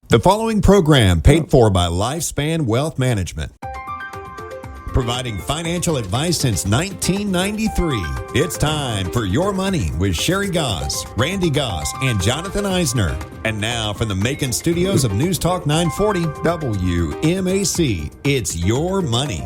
The following program paid for by Lifespan Wealth Management. Providing financial advice since 1993. It's time for Your Money with Sherry Goss, Randy Goss, and Jonathan Eisner. And now from the Macon studios of News Talk 940 WMAC, it's Your Money.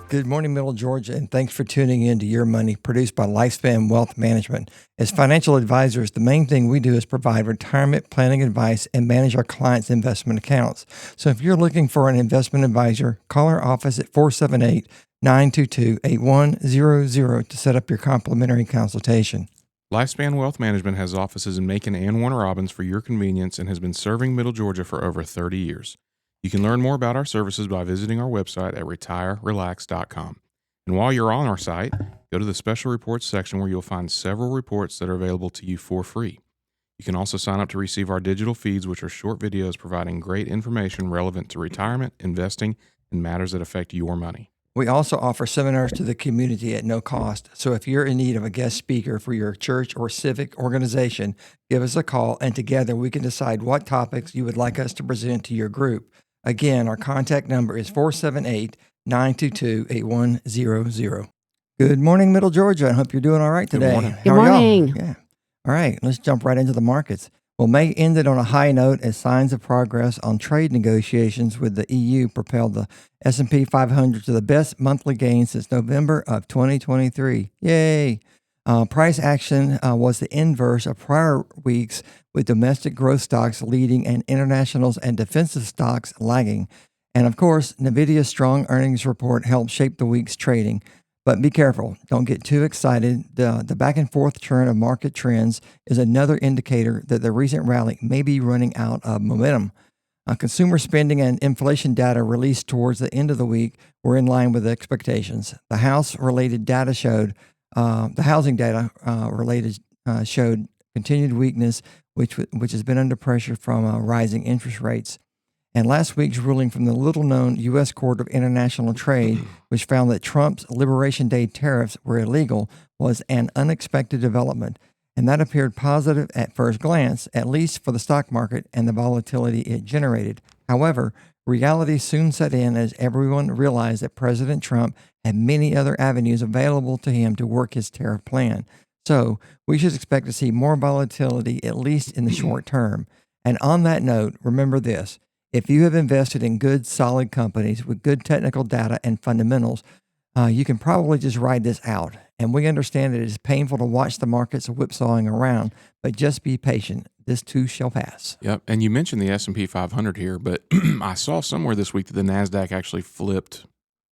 Good morning, Middle Georgia, and thanks for tuning in to Your Money, produced by Lifespan Wealth Management. As financial advisors, the main thing we do is provide retirement planning advice and manage our clients' investment accounts. So if you're looking for an investment advisor, call our office at 478-922-8100 to set up your complimentary consultation. Lifespan Wealth Management has offices in Macon and Warner Robins for your convenience and has been serving Middle Georgia for over 30 years. You can learn more about our services by visiting our website at retirerelax.com. And while you're on our site, go to the special reports section where you'll find several reports that are available to you for free. You can also sign up to receive our digital feeds, which are short videos providing great information relevant to retirement, investing, and matters that affect your money. We also offer seminars to the community at no cost. So if you're in need of a guest speaker for your church or civic organization, give us a call, and together we can decide what topics you would like us to present to your group. Again, our contact number is 478-922-8100. Good morning, Middle Georgia. I hope you're doing all right today. Good morning. Good morning. Yeah. All right, let's jump right into the markets. Well, May ended on a high note as signs of progress on trade negotiations with the EU propelled the S&P 500 to the best monthly gain since November of 2023. Yay! Price action was the inverse of prior weeks, with domestic growth stocks leading and internationals and defensive stocks lagging. And of course, NVIDIA's strong earnings report helped shape the week's trading. But be careful. Don't get too excited. The back and forth turn of market trends is another indicator that the recent rally may be running out of momentum. Consumer spending and inflation data released towards the end of the week were in line with expectations. The housing data showed continued weakness, which has been under pressure from rising interest rates. And last week's ruling from the little-known U.S. Court of International Trade, which found that Trump's Liberation Day tariffs were illegal, was an unexpected development. And that appeared positive at first glance, at least for the stock market and the volatility it generated. However, reality soon set in as everyone realized that President Trump had many other avenues available to him to work his tariff plan. So we should expect to see more volatility, at least in the short term. And on that note, remember this. If you have invested in good, solid companies with good technical data and fundamentals, you can probably just ride this out. And we understand that it is painful to watch the markets whipsawing around, but just be patient. This too shall pass. Yep, and you mentioned the S&P 500 here, but I saw somewhere this week that the NASDAQ actually flipped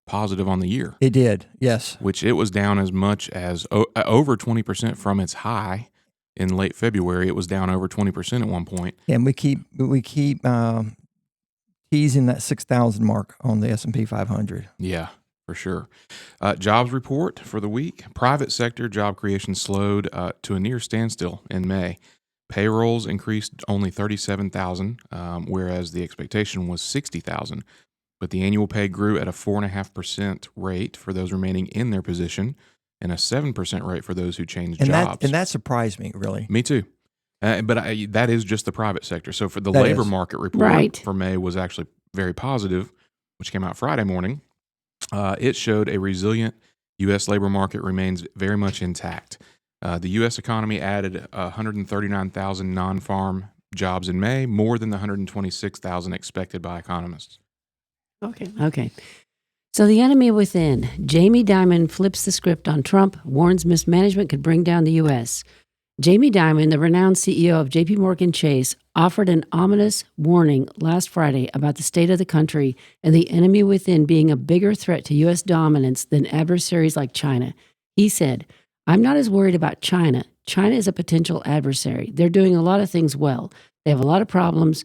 positive on the year. It did, yes. Which it was down as much as over 20% from its high in late February. It was down over 20% at one point. And we keep teasing that 6,000 mark on the S&P 500. Yeah, for sure. Jobs report for the week. Private sector job creation slowed to a near standstill in May. Payrolls increased only 37,000, whereas the expectation was 60,000. But the annual pay grew at a 4.5% rate for those remaining in their position and a 7% rate for those who changed jobs. And that surprised me, really. Me too. But that is just the private sector. So for the labor market report for May was actually very positive, which came out Friday morning. It showed a resilient U.S. labor market remains very much intact. The U.S. economy added 139,000 non-farm jobs in May, more than the 126,000 expected by economists. Okay. So the enemy within. Jamie Dimon flips the script on Trump, warns mismanagement could bring down the U.S. Jamie Dimon, the renowned CEO of J.P. Morgan Chase, offered an ominous warning last Friday about the state of the country and the enemy within being a bigger threat to U.S. dominance than adversaries like China. He said, "I'm not as worried about China. China is a potential adversary. They're doing a lot of things well. They have a lot of problems.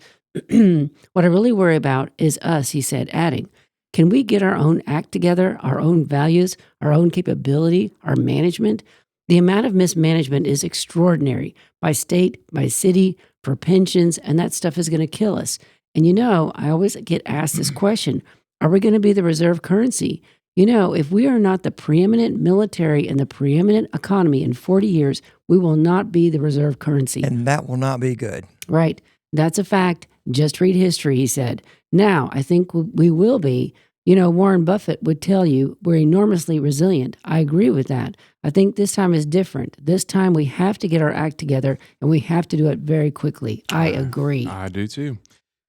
What I really worry about is us," he said, adding, "Can we get our own act together, our own values, our own capability, our management? The amount of mismanagement is extraordinary by state, by city, for pensions, and that stuff is going to kill us." And I always get asked this question, are we going to be the reserve currency? If we are not the preeminent military and the preeminent economy in 40 years, we will not be the reserve currency. And that will not be good. Right. That's a fact. Just read history, he said. Now, I think we will be. You know, Warren Buffett would tell you we're enormously resilient. I agree with that. I think this time is different. This time we have to get our act together, and we have to do it very quickly. I agree. I do too.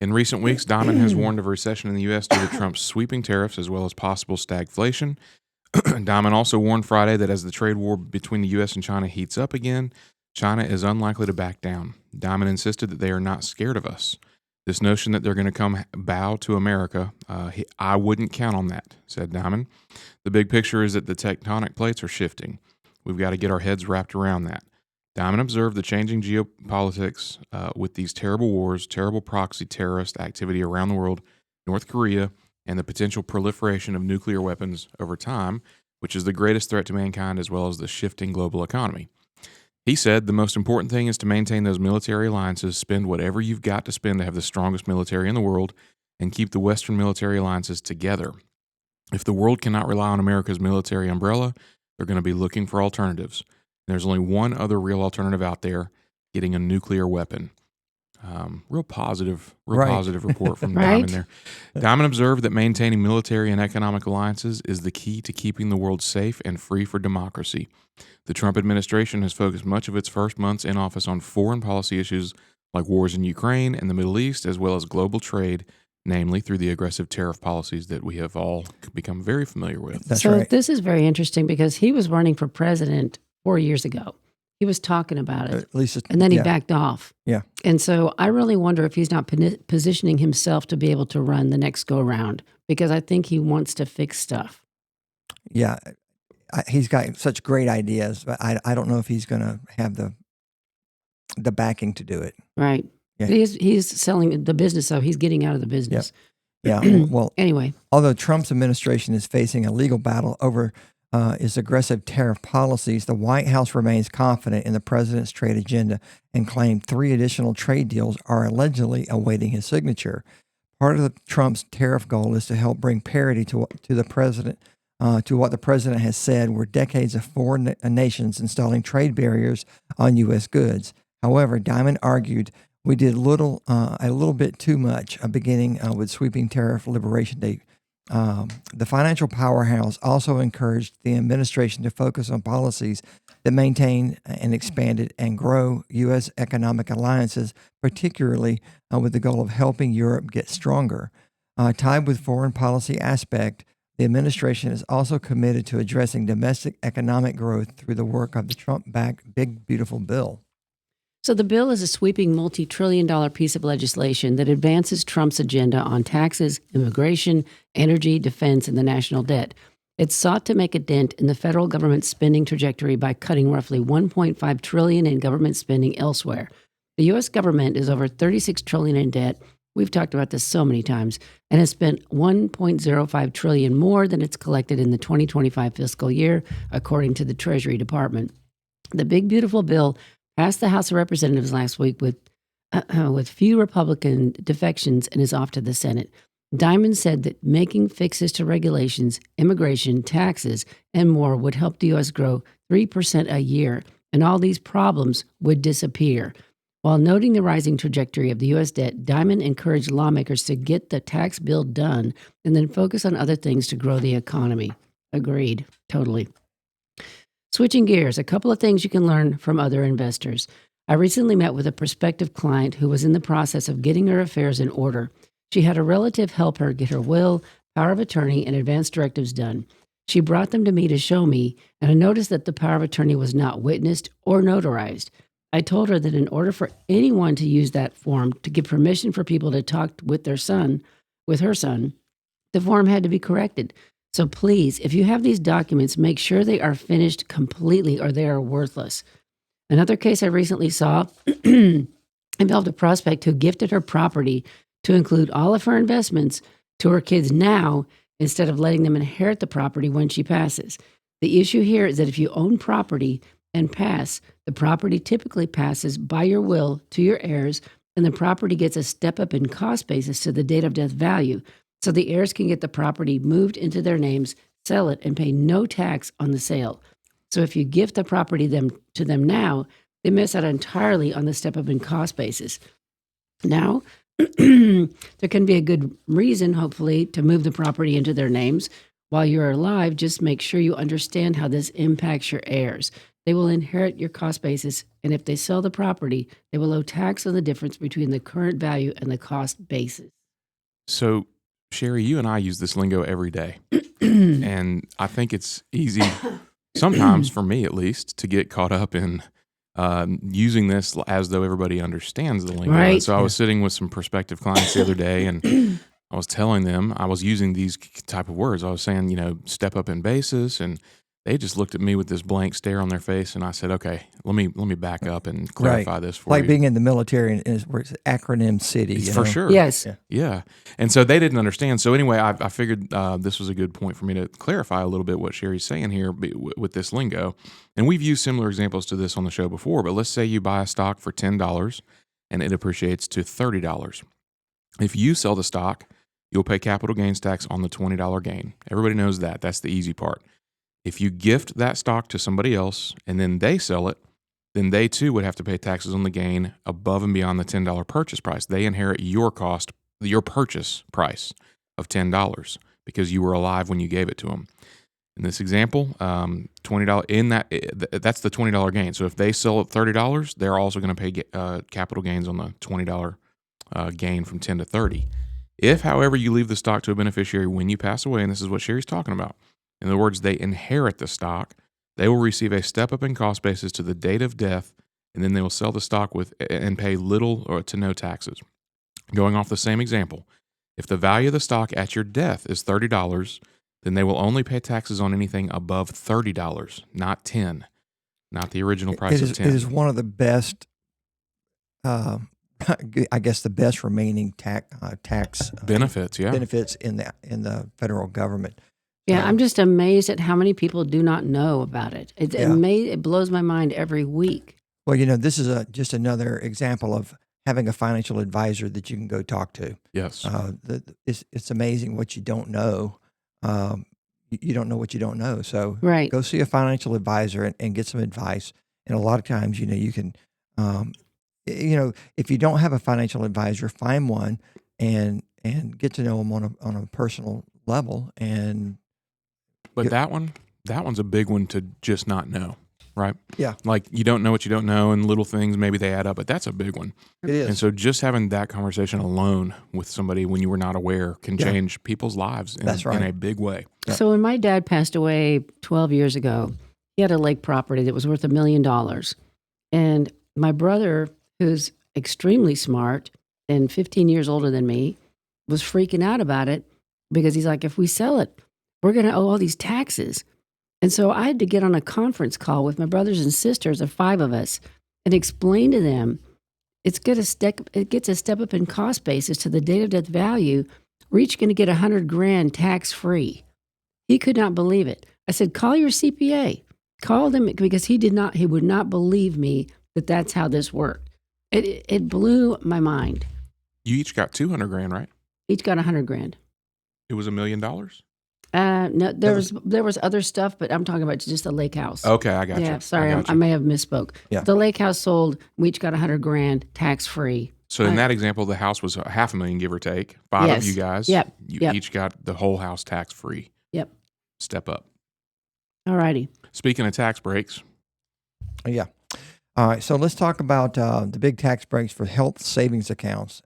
In recent weeks, Diamond has warned of a recession in the U.S. due to Trump's sweeping tariffs as well as possible stagflation. Diamond also warned Friday that as the trade war between the U.S. and China heats up again, China is unlikely to back down. Diamond insisted that they are not scared of us. This notion that they're going to come bow to America, I wouldn't count on that, said Diamond. The big picture is that the tectonic plates are shifting. We've got to get our heads wrapped around that. Diamond observed the changing geopolitics with these terrible wars, terrible proxy terrorist activity around the world, North Korea, and the potential proliferation of nuclear weapons over time, which is the greatest threat to mankind as well as the shifting global economy. He said the most important thing is to maintain those military alliances, spend whatever you've got to spend to have the strongest military in the world, and keep the Western military alliances together. If the world cannot rely on America's military umbrella, they're going to be looking for alternatives. There's only one other real alternative out there, getting a nuclear weapon. Real positive report from Right. Diamond there. Diamond observed that maintaining military and economic alliances is the key to keeping the world safe and free for democracy. The Trump administration has focused much of its first months in office on foreign policy issues like wars in Ukraine and the Middle East, as well as global trade, namely through the aggressive tariff policies that we have all become very familiar with. That's so right. this is very interesting because he was running for president 4 years ago. He was talking about it. At least, And then he yeah. backed off. Yeah. And so I really wonder if he's not positioning himself to be able to run the next go around, because I think he wants to fix stuff. Yeah, he's got such great ideas, but I don't know if he's going to have the backing to do it. Right. Yeah. He's selling the business, so he's getting out of the business. Yeah, well, Anyway, although Trump's administration is facing a legal battle over his aggressive tariff policies, the White House remains confident in the president's trade agenda and claimed 3 additional trade deals are allegedly awaiting his signature. Part of Trump's tariff goal is to help bring parity to the president, to what the president has said were decades of foreign nations installing trade barriers on U.S. goods. However, Diamond argued we did a little bit too much, beginning with sweeping tariff liberation day. The financial powerhouse also encouraged the administration to focus on policies that maintain and expanded and grow U.S. economic alliances, particularly with the goal of helping Europe get stronger. Tied with foreign policy aspect, the administration is also committed to addressing domestic economic growth through the work of the Trump-backed Big Beautiful Bill. so the bill is a sweeping multi-trillion-dollar piece of legislation that advances Trump's agenda on taxes, immigration, energy, defense, and the national debt. It sought to make a dent in the federal government's spending trajectory by cutting roughly $1.5 trillion in government spending elsewhere. The U.S. government is over $36 trillion in debt. We've talked about this so many times, and has spent $1.05 trillion more than it's collected in the 2025 fiscal year, according to the Treasury Department. The Big Beautiful Bill passed the House of Representatives last week with few Republican defections and is off to the Senate. Diamond said that making fixes to regulations, immigration, taxes, and more would help the U.S. grow 3% a year, and all these problems would disappear. While noting the rising trajectory of the U.S. debt, Diamond encouraged lawmakers to get the tax bill done and then focus on other things to grow the economy. Agreed. Totally. Switching gears, a couple of things you can learn from other investors. I recently met with a prospective client who was in the process of getting her affairs in order. She had a relative help her get her will, power of attorney, and advance directives done. She brought them to me to show me, and I noticed that the power of attorney was not witnessed or notarized. I told her that in order for anyone to use that form to give permission for people to talk with her son, the form had to be corrected. So please, if you have these documents, make sure they are finished completely or they are worthless. Another case I recently saw involved a prospect who gifted her property to include all of her investments to her kids now instead of letting them inherit the property when she passes. The issue here is that if you own property and pass, the property typically passes by your will to your heirs, and the property gets a step up in cost basis to the date of death value. So the heirs can get the property moved into their names, sell it, and pay no tax on the sale. So if you gift the property to them now, they miss out entirely on the step up in cost basis. Now, there can be a good reason, hopefully, to move the property into their names. While you're alive, just make sure you understand how this impacts your heirs. They will inherit your cost basis, and if they sell the property, they will owe tax on the difference between the current value and the cost basis. So, Sherry, you and I use this lingo every day. And I think it's easy, sometimes for me at least, to get caught up in using this as though everybody understands the lingo. Right. And so I was sitting with some prospective clients the other day, and I was telling them, I was using these type of words. I was saying, step up in basis, and they just looked at me with this blank stare on their face, and I said, okay, let me back up and clarify this for like you. being in the military and where it's acronym city. For sure. Yes. Yeah. And so they didn't understand. So anyway, I figured this was a good point for me to clarify a little bit what Sherry's saying here with this lingo. And we've used similar examples to this on the show before, but let's say you buy a stock for $10 and it appreciates to $30. If you sell the stock, you'll pay capital gains tax on the $20 gain. Everybody knows that. That's the easy part. If you gift that stock to somebody else and then they sell it, then they too would have to pay taxes on the gain above and beyond the $10 purchase price. They inherit your purchase price of $10 because you were alive when you gave it to them. In this example, $20 that's the $20 gain. So if they sell at $30, they're also going to pay capital gains on the $20 gain from 10 to 30. If, however, you leave the stock to a beneficiary when you pass away, and this is what Sherry's talking about, in other words, they inherit the stock, they will receive a step-up in cost basis to the date of death, and then they will sell the stock and pay little or to no taxes. Going off the same example, if the value of the stock at your death is $30, then they will only pay taxes on anything above $30, not $10, not the original price of $10. It is one of the best, I guess, the best remaining tax benefits, yeah. benefits in the federal government. Yeah, I'm just amazed at how many people do not know about it. It blows my mind every week. Well, this is just another example of having a financial advisor that you can go talk to. Yes. It's amazing what you don't know. You don't know what you don't know. So Right. go see a financial advisor and get some advice. And a lot of times, you can, if you don't have a financial advisor, find one and get to know them on a personal level. But that one's a big one to just not know, right? Yeah. Like you don't know what you don't know, and little things, maybe they add up, but that's a big one. It is. And so just having that conversation alone with somebody when you were not aware can change people's lives That's right. in a big way. Yeah. So when my dad passed away 12 years ago, he had a lake property that was worth $1 million. And my brother, who's extremely smart and 15 years older than me, was freaking out about it because he's like, if we sell it, we're going to owe all these taxes. And so I had to get on a conference call with my brothers and sisters, of 5 of us, and explain to them it gets a step up in cost basis to the date of death value. We're each going to get $100,000 tax free. He could not believe it. I said, call your CPA. Call them, because he would not believe me that that's how this worked. It blew my mind. You each got $200,000, right? Each got $100,000. It was $1 million. No, there was other stuff, but I'm talking about just the lake house. Okay, I got you. Yeah, sorry, I got I you. may have misspoke. Yeah. The lake house sold. We each got $100,000 tax free. So in that example, the house was $500,000, give or take. 5 Yes. of you guys. Yep. You Yep. each got the whole house tax free. Yep. Step up. All righty. Speaking of tax breaks, Yeah. All right. So let's talk about the big tax breaks for health savings accounts.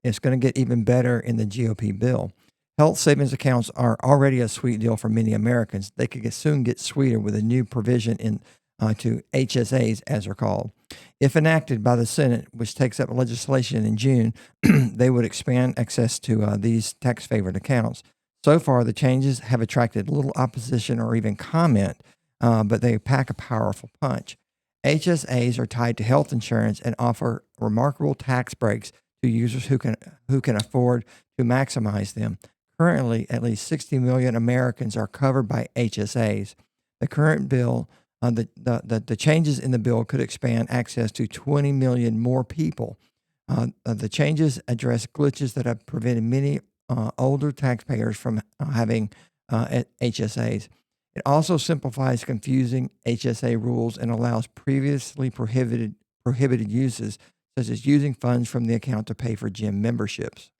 It's going to get even better in the GOP bill. Health savings accounts are already a sweet deal for many Americans. They could soon get sweeter with a new provision to HSAs, as they're called. If enacted by the Senate, which takes up legislation in June, they would expand access to these tax-favored accounts. So far, the changes have attracted little opposition or even comment, but they pack a powerful punch. HSAs are tied to health insurance and offer remarkable tax breaks to users who can afford to maximize them. Currently, at least 60 million Americans are covered by HSAs. The current bill, the changes in the bill could expand access to 20 million more people. The changes address glitches that have prevented many older taxpayers from having HSAs. It also simplifies confusing HSA rules and allows previously prohibited uses, such as using funds from the account to pay for gym memberships.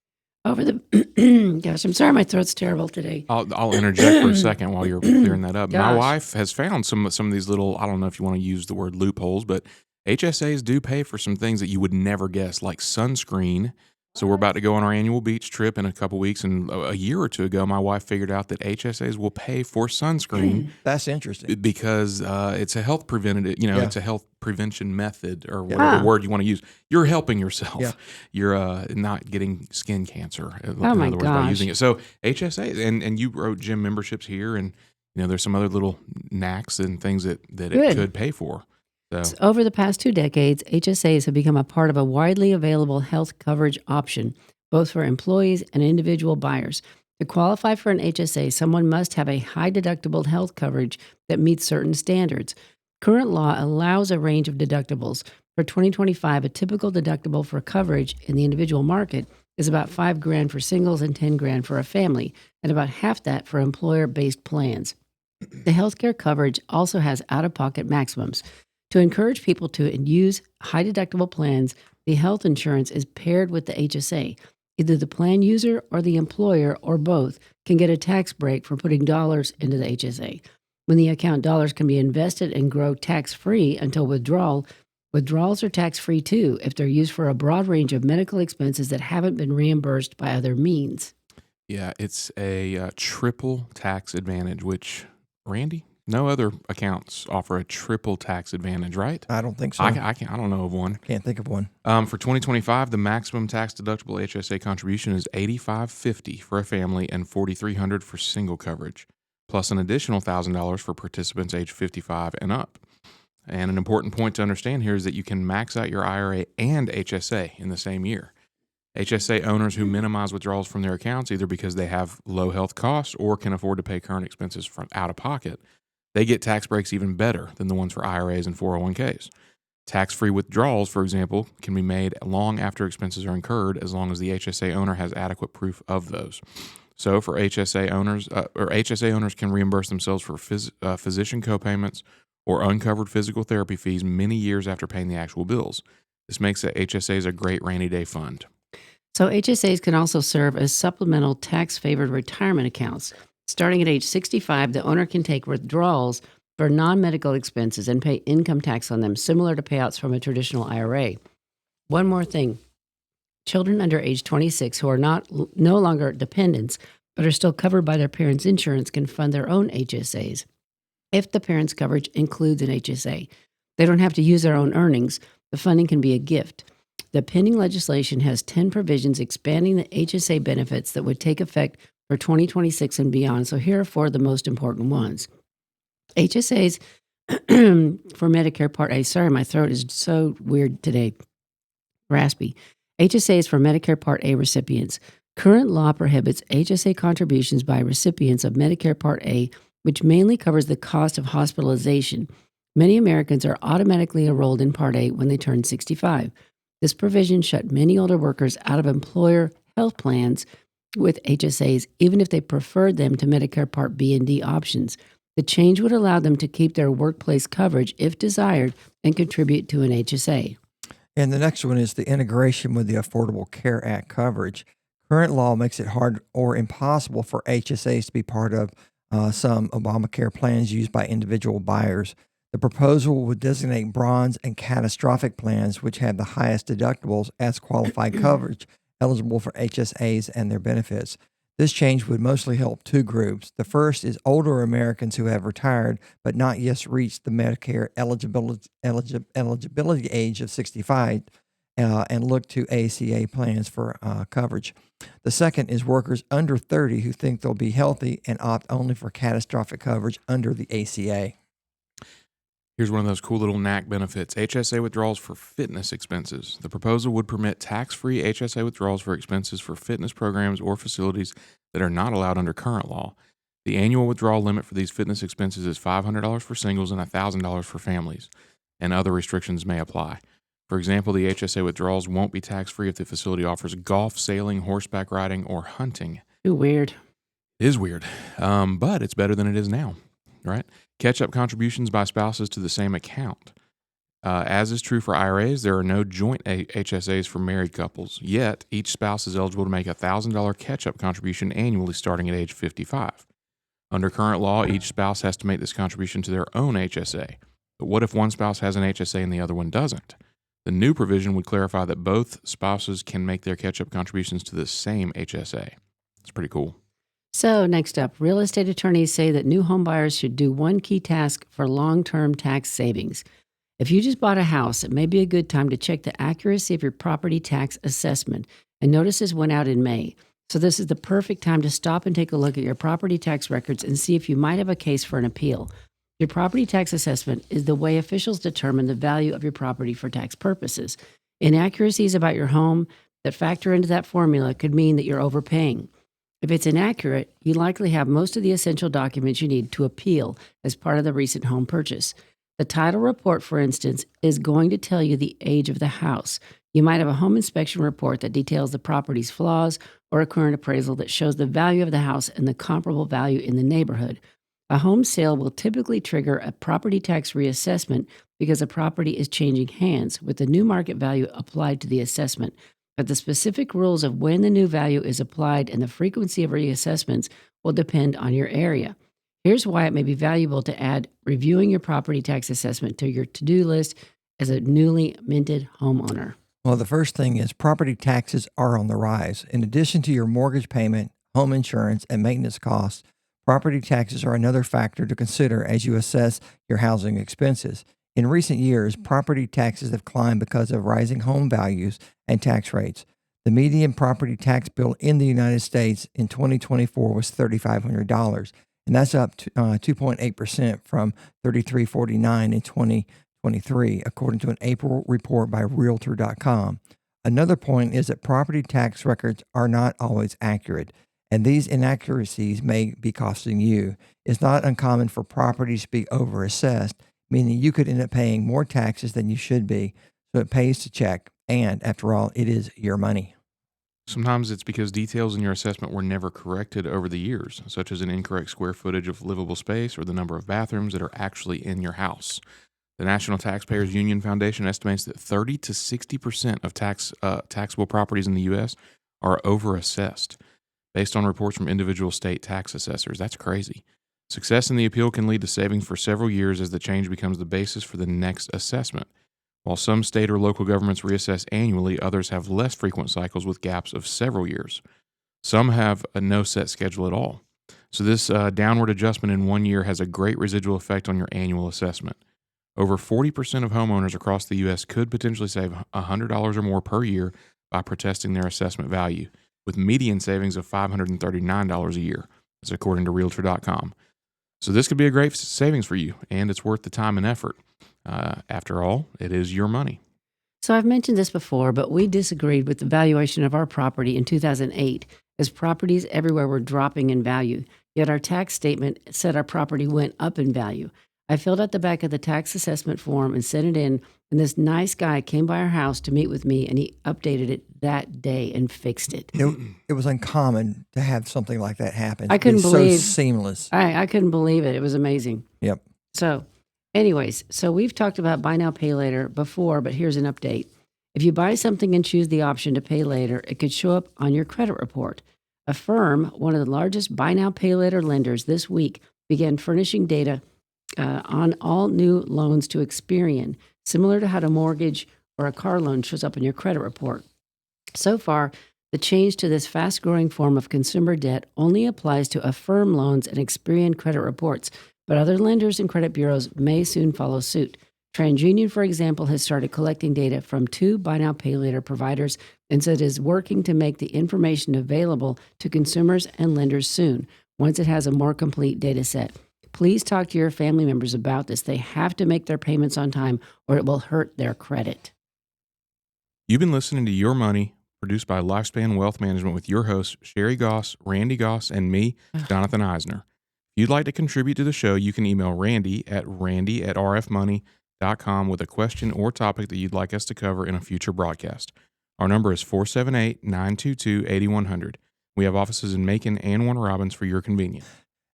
Over the gosh, I'm sorry, my throat's terrible today. I'll interject for a second while you're clearing that up. My Gosh. wife has found some of these little, I don't know if you want to use the word loopholes, but HSAs do pay for some things that you would never guess, like sunscreen. So we're about to go on our annual beach trip in a couple weeks, and a year or two ago, my wife figured out that HSAs will pay for sunscreen That's interesting. because it's a health preventative, Yeah. it's a health prevention method or whatever word you want to use. You're helping yourself. Yeah. You're not getting skin cancer. In Oh, my other words, by gosh. using it. So HSA, and you wrote gym memberships here, and there's some other little knacks and things that it Good. could pay for. So Over the past 2 decades, HSAs have become a part of a widely available health coverage option, both for employees and individual buyers. To qualify for an HSA, someone must have a high deductible health coverage that meets certain standards. Current law allows a range of deductibles. For 2025, a typical deductible for coverage in the individual market is about $5,000 for singles and $10,000 for a family, and about half that for employer-based plans. The healthcare coverage also has out-of-pocket maximums. To encourage people to use high deductible plans, the health insurance is paired with the HSA. Either the plan user or the employer or both can get a tax break for putting dollars into the HSA. When the account dollars can be invested and grow tax-free until withdrawal, withdrawals are tax-free too if they're used for a broad range of medical expenses that haven't been reimbursed by other means. yeah, it's a triple tax advantage, which, Randy, no other accounts offer a triple tax advantage, right? I don't think so. I don't know of one. Can't think of one. For 2025, the maximum tax deductible HSA contribution is $8,550 for a family and $4,300 for single coverage, plus an additional $1,000 for participants age 55 and up. And an important point to understand here is that you can max out your IRA and HSA in the same year. HSA owners who minimize withdrawals from their accounts, either because they have low health costs or can afford to pay current expenses from out of pocket, they get tax breaks even better than the ones for IRAs and 401ks. Tax-free withdrawals, for example, can be made long after expenses are incurred as long as the HSA owner has adequate proof of those. So for HSA owners, HSA owners can reimburse themselves for physician copayments or uncovered physical therapy fees many years after paying the actual bills. This makes the HSAs a great rainy day fund. So HSAs can also serve as supplemental tax-favored retirement accounts. Starting at age 65, the owner can take withdrawals for non-medical expenses and pay income tax on them, similar to payouts from a traditional IRA. One more thing. Children under age 26 who are no longer dependents but are still covered by their parents' insurance can fund their own HSAs if the parents' coverage includes an HSA. They don't have to use their own earnings. The funding can be a gift. The pending legislation has 10 provisions expanding the HSA benefits that would take effect for 2026 and beyond. So here are 4 of the most important ones. HSAs for Medicare Part A. Sorry, my throat is so weird today. Raspy. HSAs for Medicare Part A recipients. Current law prohibits HSA contributions by recipients of Medicare Part A, which mainly covers the cost of hospitalization. Many Americans are automatically enrolled in Part A when they turn 65. This provision shut many older workers out of employer health plans with HSAs, even if they preferred them to Medicare Part B and D options. The change would allow them to keep their workplace coverage if desired and contribute to an HSA. And the next one is the integration with the Affordable Care Act coverage. Current law makes it hard or impossible for HSAs to be part of some Obamacare plans used by individual buyers. The proposal would designate bronze and catastrophic plans, which have the highest deductibles, as qualified coverage eligible for HSAs and their benefits. This change would mostly help 2 groups. The first is older Americans who have retired but not yet reached the Medicare eligibility age of 65 and look to ACA plans for coverage. The second is workers under 30 who think they'll be healthy and opt only for catastrophic coverage under the ACA. Here's one of those cool little knack benefits. HSA withdrawals for fitness expenses. The proposal would permit tax-free HSA withdrawals for expenses for fitness programs or facilities that are not allowed under current law. The annual withdrawal limit for these fitness expenses is $500 for singles and $1,000 for families, and other restrictions may apply. For example, the HSA withdrawals won't be tax-free if the facility offers golf, sailing, horseback riding, or hunting. Too weird. It is weird, but it's better than it is now, right? Catch-up contributions by spouses to the same account. As is true for IRAs, there are no joint HSAs for married couples. Yet, each spouse is eligible to make a $1,000 catch-up contribution annually starting at age 55. Under current law, each spouse has to make this contribution to their own HSA. But what if one spouse has an HSA and the other one doesn't? The new provision would clarify that both spouses can make their catch-up contributions to the same HSA. It's pretty cool. So next up, real estate attorneys say that new home buyers should do one key task for long-term tax savings. If you just bought a house, it may be a good time to check the accuracy of your property tax assessment. And notices went out in May. So this is the perfect time to stop and take a look at your property tax records and see if you might have a case for an appeal. Your property tax assessment is the way officials determine the value of your property for tax purposes. Inaccuracies about your home that factor into that formula could mean that you're overpaying. If it's inaccurate, you likely have most of the essential documents you need to appeal as part of the recent home purchase. The title report, for instance, is going to tell you the age of the house. You might have a home inspection report that details the property's flaws or a current appraisal that shows the value of the house and the comparable value in the neighborhood. A home sale will typically trigger a property tax reassessment because a property is changing hands with the new market value applied to the assessment. But the specific rules of when the new value is applied and the frequency of reassessments will depend on your area. Here's why it may be valuable to add reviewing your property tax assessment to your to-do list as a newly minted homeowner. Well, the first thing is property taxes are on the rise. In addition to your mortgage payment, home insurance, and maintenance costs, property taxes are another factor to consider as you assess your housing expenses. In recent years, property taxes have climbed because of rising home values and tax rates. The median property tax bill in the United States in 2024 was $3,500, and that's up to 2.8% from $3,349 in 2023, according to an April report by Realtor.com. Another point is that property tax records are not always accurate, and these inaccuracies may be costing you. It's not uncommon for properties to be overassessed, meaning you could end up paying more taxes than you should be, so it pays to check. And after all, it is your money. Sometimes it's because details in your assessment were never corrected over the years, such as an incorrect square footage of livable space or the number of bathrooms that are actually in your house. The National Taxpayers Union Foundation estimates that 30 to 60% of taxable properties in the U.S. are overassessed, based on reports from individual state tax assessors. That's crazy. Success in the appeal can lead to savings for several years as the change becomes the basis for the next assessment. While some state or local governments reassess annually, others have less frequent cycles with gaps of several years. Some have a no set schedule at all. So this downward adjustment in 1 year has a great residual effect on your annual assessment. Over 40% of homeowners across the U.S. could potentially save $100 or more per year by protesting their assessment value, with median savings of $539 a year, as according to Realtor.com. So this could be a great savings for you, and it's worth the time and effort. After all, it is your money. So I've mentioned this before, but we disagreed with the valuation of our property in 2008 as properties everywhere were dropping in value, yet our tax statement said our property went up in value. I filled out the back of the tax assessment form and sent it in, and this nice guy came by our house to meet with me, and he updated it that day and fixed it. It was uncommon to have something like that happen. I couldn't It's believe so seamless. I couldn't believe it. It was amazing. Yep. So, anyways, we've talked about buy now, pay later before, but here's an update. If you buy something and choose the option to pay later, it could show up on your credit report. Affirm, one of the largest buy now, pay later lenders this week, began furnishing data on all new loans to Experian, similar to how a mortgage or a car loan shows up in your credit report. So far, the change to this fast-growing form of consumer debt only applies to Affirm loans and Experian credit reports, but other lenders and credit bureaus may soon follow suit. TransUnion, for example, has started collecting data from 2 buy now, pay later providers and said it is working to make the information available to consumers and lenders soon, once it has a more complete data set. Please talk to your family members about this. They have to make their payments on time or it will hurt their credit. You've been listening to Your Money, produced by Lifespan Wealth Management with your hosts, Sherry Goss, Randy Goss, and me, Jonathan Eisner. If you'd like to contribute to the show, you can email Randy at rfmoney.com with a question or topic that you'd like us to cover in a future broadcast. Our number is 478-922-8100. We have offices in Macon and Warner Robins for your convenience.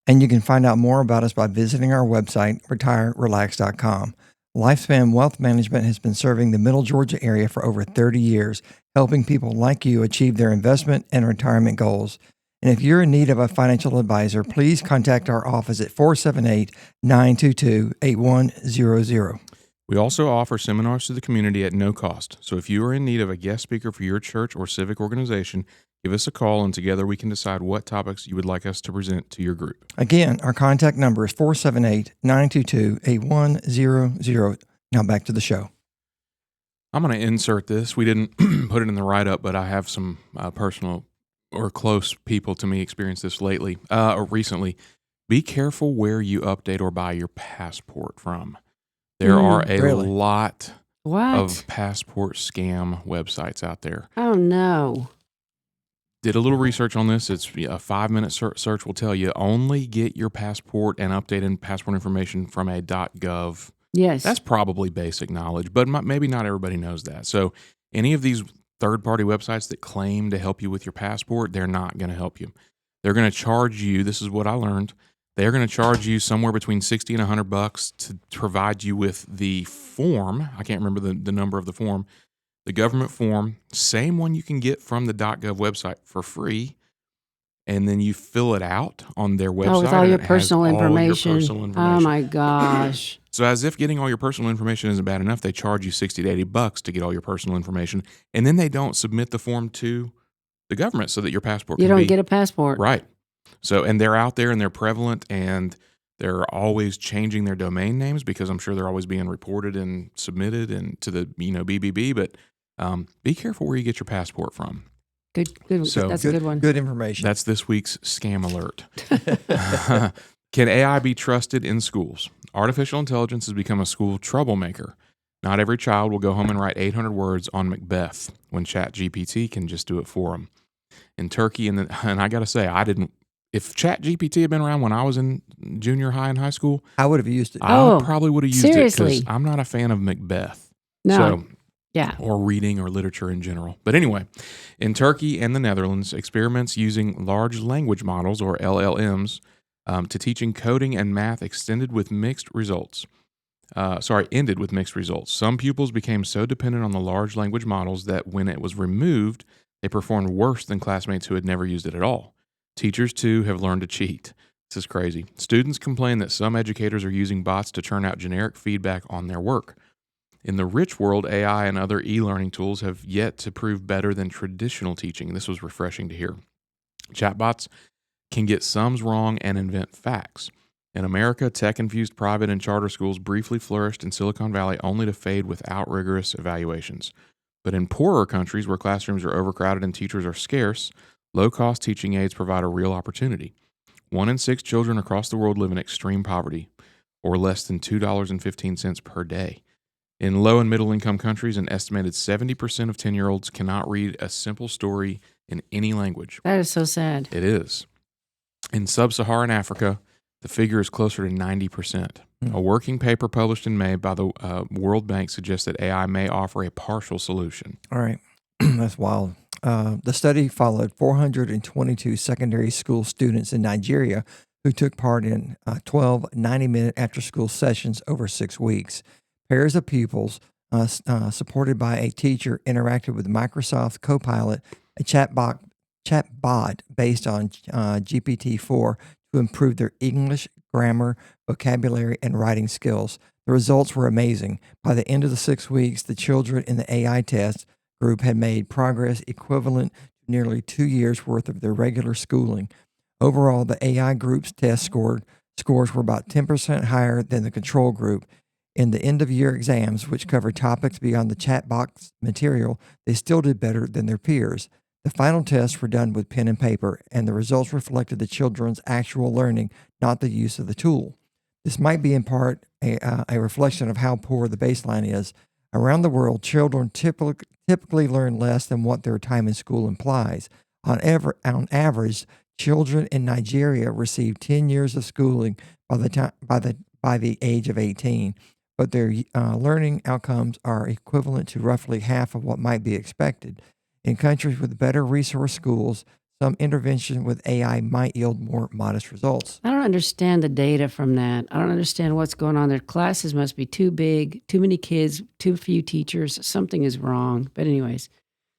And you can find out more about us by visiting our website, retirerelax.com. Lifespan Wealth Management has been serving the Middle Georgia area for over 30 years, helping people like you achieve their investment and retirement goals. And if you're in need of a financial advisor, please contact our office at 478-922-8100. We also offer seminars to the community at no cost. So if you are in need of a guest speaker for your church or civic organization, give us a call and together we can decide what topics you would like us to present to your group. Again, our contact number is 478-922-8100. Now back to the show. I'm going to insert this. We didn't put it in the write-up, but I have some personal or close people to me experience this lately or recently. Be careful where you update or buy your passport from. There are a lot of passport scam websites out there. Oh, no. Did a little research on this. It's a 5-minute search will tell you only get your passport and updated passport information from a .gov. Yes. That's probably basic knowledge, but maybe not everybody knows that. So any of these third-party websites that claim to help you with your passport, they're not going to help you. They're going to charge you, this is what I learned, they're going to charge you somewhere between $60 and $100 to provide you with the form. I can't remember the number of the form. The government form, same one you can get from the .gov website for free, and then you fill it out on their website. Oh, with all your personal information. Oh, my gosh. So as if getting all your personal information isn't bad enough, they charge you $60 to $80 to get all your personal information, and then they don't submit the form to the government so that your passport You don't get a passport. Right. So, and they're out there and they're prevalent and they're always changing their domain names because I'm sure they're always being reported and submitted and to the, BBB, but be careful where you get your passport from. Good. So, that's a good one. Good information. That's this week's scam alert. Can AI be trusted in schools? Artificial intelligence has become a school troublemaker. Not every child will go home and write 800 words on Macbeth when ChatGPT can just do it for them. In Turkey, and I got to say, if ChatGPT had been around when I was in junior high and high school, I would have used it. I probably would have used seriously? it because I'm not a fan of Macbeth. No. So, yeah. Or reading or literature in general. But anyway, in Turkey and the Netherlands, experiments using large language models, or LLMs, to teaching coding and math ended with mixed results. Some pupils became so dependent on the large language models that when it was removed, they performed worse than classmates who had never used it at all. Teachers, too, have learned to cheat. This is crazy. Students complain that some educators are using bots to churn out generic feedback on their work. In the rich world, AI and other e-learning tools have yet to prove better than traditional teaching. This was refreshing to hear. Chatbots can get sums wrong and invent facts. In America, tech-infused private and charter schools briefly flourished in Silicon Valley only to fade without rigorous evaluations. But in poorer countries where classrooms are overcrowded and teachers are scarce, low-cost teaching aids provide a real opportunity. 1 in 6 children across the world live in extreme poverty, or less than $2.15 per day. In low and middle-income countries, an estimated 70% of 10-year-olds cannot read a simple story in any language. That is so sad. It is. In sub-Saharan Africa, the figure is closer to 90%. A working paper published in May by the World Bank suggests that AI may offer a partial solution. All right. That's wild. The study followed 422 secondary school students in Nigeria who took part in 12 90-minute after-school sessions over 6 weeks. Pairs of pupils supported by a teacher interacted with Microsoft Copilot, a chatbot based on GPT-4 to improve their English, grammar, vocabulary, and writing skills. The results were amazing. By the end of the 6 weeks, the children in the AI test group had made progress equivalent to nearly 2 years' worth of their regular schooling. Overall, the AI group's test scores were about 10% higher than the control group. In the end-of-year exams, which covered topics beyond the chatbot material, they still did better than their peers. The final tests were done with pen and paper, and the results reflected the children's actual learning, not the use of the tool. This might be in part a reflection of how poor the baseline is. Around the world, children typically learn less than what their time in school implies. On average, children in Nigeria receive 10 years of schooling by the age of 18, but their learning outcomes are equivalent to roughly half of what might be expected. In countries with better resource schools, some intervention with AI might yield more modest results. I don't understand the data from that. I don't understand what's going on. Their classes must be too big, too many kids, too few teachers. Something is wrong. But anyways,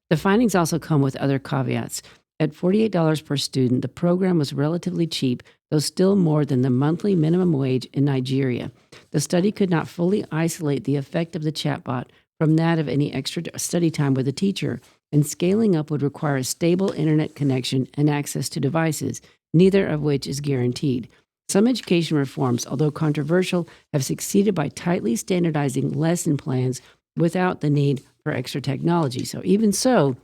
the findings also come with other caveats. At $48 per student, the program was relatively cheap, though still more than the monthly minimum wage in Nigeria. The study could not fully isolate the effect of the chatbot from that of any extra study time with a teacher, and scaling up would require a stable internet connection and access to devices, neither of which is guaranteed. Some education reforms, although controversial, have succeeded by tightly standardizing lesson plans without the need for extra technology. So even so,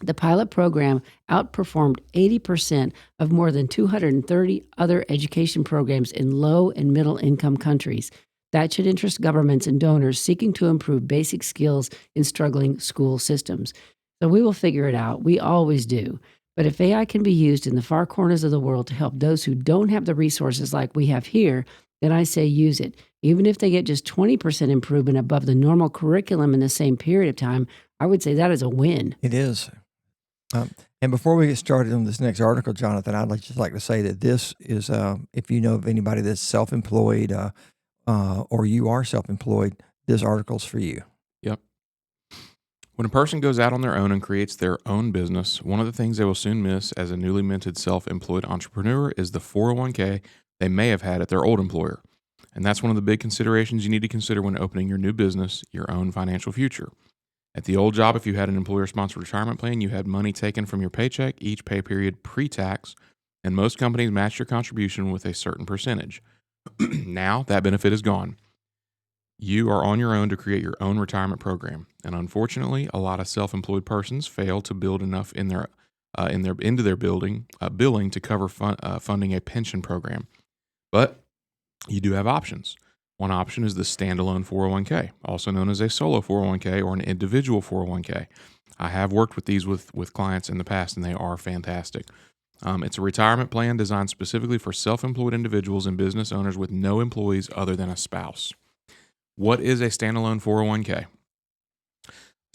the pilot program outperformed 80% of more than 230 other education programs in low and middle income countries. That should interest governments and donors seeking to improve basic skills in struggling school systems. So we will figure it out. We always do. But if AI can be used in the far corners of the world to help those who don't have the resources like we have here, then I say use it. Even if they get just 20% improvement above the normal curriculum in the same period of time, I would say that is a win. It is. And before we get started on this next article, Jonathan, I'd just like to say that this is, if you know of anybody that's self-employed or you are self-employed, this article's for you. Yep. When a person goes out on their own and creates their own business, one of the things they will soon miss as a newly minted self-employed entrepreneur is the 401k they may have had at their old employer. And that's one of the big considerations you need to consider when opening your new business, your own financial future. At the old job, if you had an employer-sponsored retirement plan, you had money taken from your paycheck each pay period pre-tax, and most companies match your contribution with a certain percentage. Now, that benefit is gone. You are on your own to create your own retirement program, and unfortunately, a lot of self-employed persons fail to build enough into their billing to cover funding a pension program. But you do have options. One option is the standalone 401k, also known as a solo 401k or an individual 401k. I have worked with these with clients in the past, and they are fantastic. It's a retirement plan designed specifically for self-employed individuals and business owners with no employees other than a spouse. What is a standalone 401k?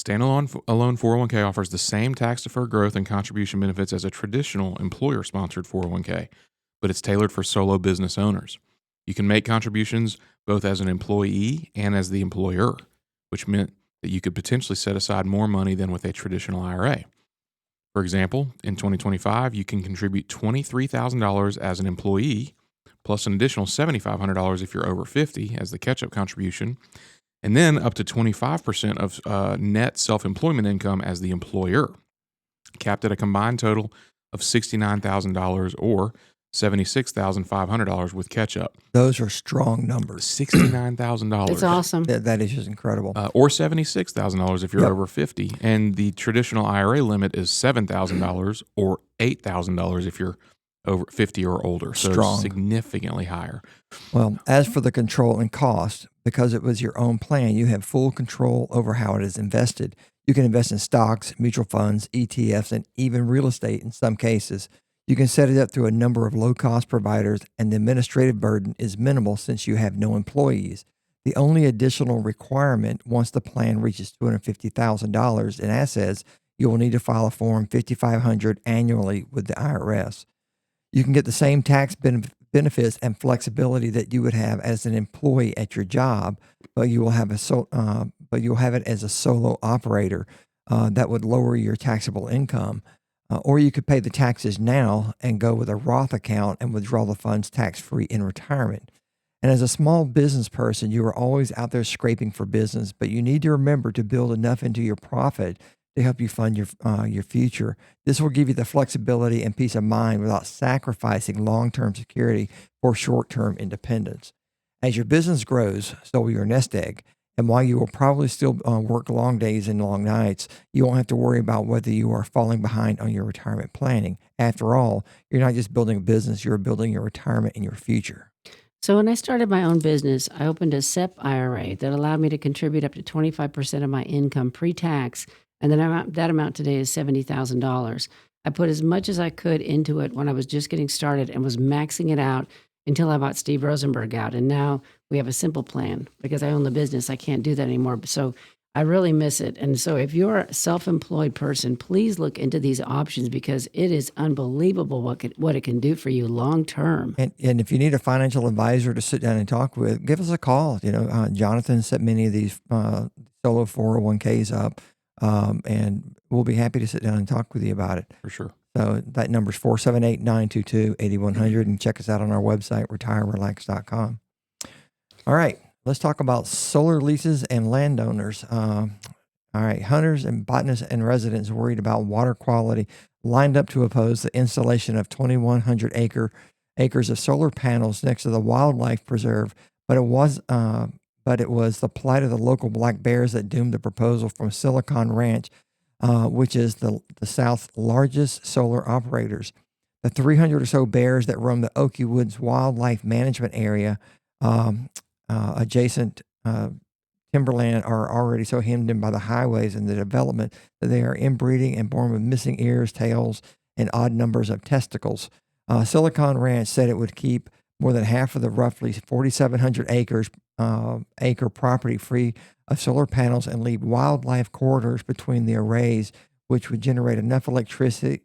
Standalone 401k offers the same tax-deferred growth and contribution benefits as a traditional employer-sponsored 401k, but it's tailored for solo business owners. You can make contributions both as an employee and as the employer, which meant that you could potentially set aside more money than with a traditional IRA. For example, in 2025, you can contribute $23,000 as an employee, plus an additional $7,500 if you're over 50 as the catch-up contribution, and then up to 25% of net self-employment income as the employer, capped at a combined total of $69,000 or $76,500 with catch-up. Those are strong numbers. $69,000. It's awesome. That is just incredible. Or $76,000 if you're over 50. And the traditional IRA limit is $7,000 or $8,000 if you're over 50 or older. So Strong. It's significantly higher. Well, as for the control and cost, because it was your own plan, you have full control over how it is invested. You can invest in stocks, mutual funds, ETFs, and even real estate in some cases. You can set it up through a number of low-cost providers, and the administrative burden is minimal since you have no employees. The only additional requirement once the plan reaches $250,000 in assets, you will need to file a Form 5500 annually with the IRS. You can get the same tax benefits and flexibility that you would have as an employee at your job, but you will have you'll have it as a solo operator. That would lower your taxable income. Or you could pay the taxes now and go with a Roth account and withdraw the funds tax-free in retirement. And as a small business person, you are always out there scraping for business, but you need to remember to build enough into your profit to help you fund your future. This will give you the flexibility and peace of mind without sacrificing long-term security for short-term independence. As your business grows, so will your nest egg. And while you will probably still work long days and long nights, you won't have to worry about whether you are falling behind on your retirement planning. After all, you're not just building a business, you're building your retirement and your future. So when I started my own business, I opened a SEP IRA that allowed me to contribute up to 25% of my income pre-tax, and that amount today is $70,000. I put as much as I could into it when I was just getting started and was maxing it out until I bought Steve Rosenberg out. And now we have a simple plan. Because I own the business, I can't do that anymore. So I really miss it. And so if you're a self-employed person, please look into these options because it is unbelievable what it can do for you long term. And if you need a financial advisor to sit down and talk with, give us a call. Jonathan set many of these solo 401ks up, and we'll be happy to sit down and talk with you about it. For sure. So that number is 478-922-8100, and check us out on our website, retirerelax.com. All right, let's talk about solar leases and landowners. All right, hunters and botanists and residents worried about water quality lined up to oppose the installation of 2,100 acres of solar panels next to the wildlife preserve, but it was the plight of the local black bears that doomed the proposal from Silicon Ranch, which is the South's largest solar operators. The 300 or so bears that roam the Oakey Woods Wildlife Management Area adjacent timberland are already so hemmed in by the highways and the development that they are inbreeding and born with missing ears, tails, and odd numbers of testicles. Silicon Ranch said it would keep more than half of the roughly 4,700 acre property free of solar panels and leave wildlife corridors between the arrays, which would generate enough electricity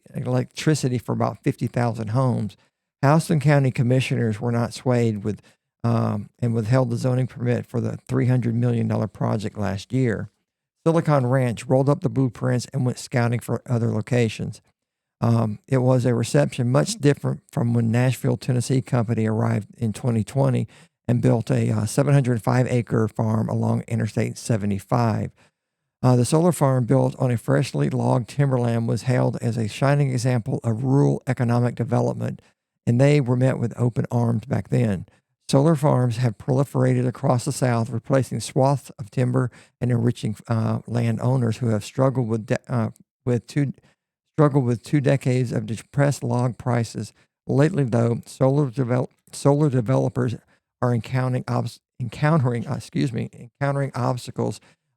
for about 50,000 homes. Houston County commissioners were not swayed and withheld the zoning permit for the $300 million project last year. Silicon Ranch rolled up the blueprints and went scouting for other locations. It was a reception much different from when Nashville, Tennessee company arrived in 2020 and built a 705-acre farm along Interstate 75. The solar farm, built on a freshly logged timberland, was hailed as a shining example of rural economic development, and they were met with open arms back then. Solar farms have proliferated across the South, replacing swaths of timber and enriching landowners who have struggled with 2 decades of depressed log prices. Lately, though, solar developers are encountering obstacles,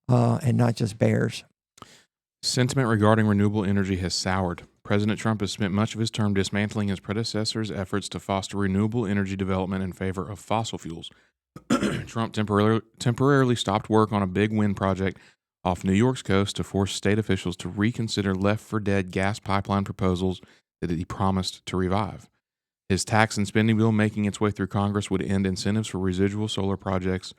and not just bears. Sentiment regarding renewable energy has soured. President Trump has spent much of his term dismantling his predecessor's efforts to foster renewable energy development in favor of fossil fuels. Trump temporarily stopped work on a big wind project off New York's coast to force state officials to reconsider left-for-dead gas pipeline proposals that he promised to revive. His tax and spending bill making its way through Congress would end incentives for residential solar projects,